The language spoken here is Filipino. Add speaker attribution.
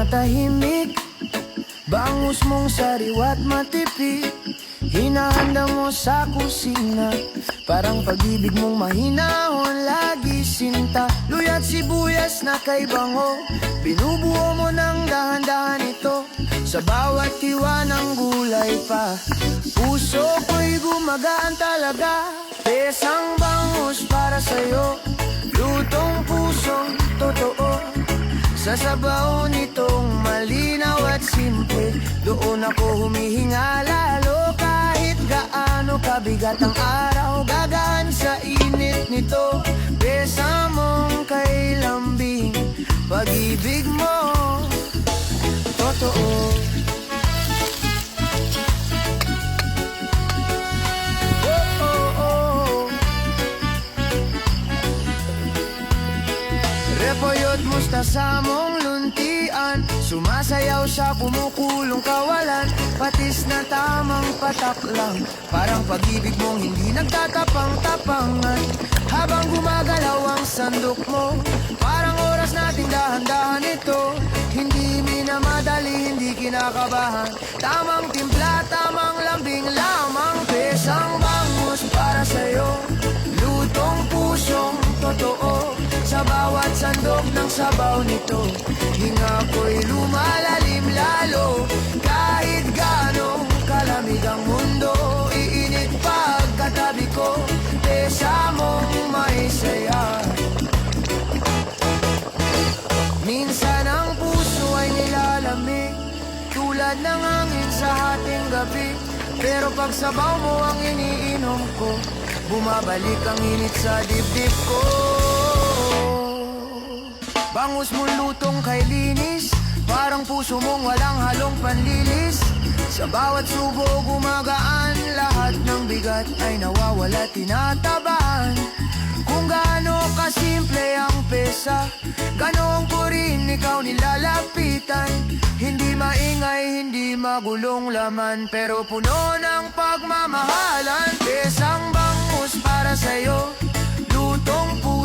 Speaker 1: Matahimik, bangus mong sariwa't matipid, hinahanda mo sa kusina. Parang pag-ibig mong mahinahon, lagi sinta. Luya't sibuyas na kay bango, binubuo mo ng dahan-dahan ito. Sa bawat tiwa ng gulay pa, puso ko'y gumagaan talaga. Pesang bangus para sa'yo, lutong pusong totoo. Sa sabaw nitong malinaw at simple, doon ako humihinga lalo. Kahit gaano kabigat ang araw, gagaan sa init nito. Besa mong kay lambing, pag-ibig mo totoo. Repolyo't mustasa mong luntian, sumasayaw sa kumukulong kawalan. Patis na tamang patak lang, parang pag-ibig mong hindi nagtatapang-tapangan. Habang gumagalaw ang sandok mo, parang oras nating dahan-dahan ito. Hindi minamadali, hindi kinakabahan, tamang timpla, tamang lambing lamang. Pesang bangus para sa'yo, lutong pusong totoo. Sa bawat sandok ng sabaw nito, hinga ko'y lumalalim lalo. Kahit ganong kalamig ang mundo, iinit pagkatabi ko. Pesa mong may saya. Minsan ang puso ay nilalamig, tulad ng hangin sa hating gabi. Pero pag sabaw mo ang iniinom ko, bumabalik ang init sa dibdib ko. Bangus mong lutong kay linis, parang puso mong walang halong panlilis. Sa bawat subo gumagaan, lahat ng bigat ay nawawala, tinatabahan. Kung gaano kasimple ang pesa, ganoon ko rin ikaw nilalapitan. Hindi maingay, hindi magulong laman, pero puno ng pagmamahalan. Pesang bangus para sa'yo, lutong puso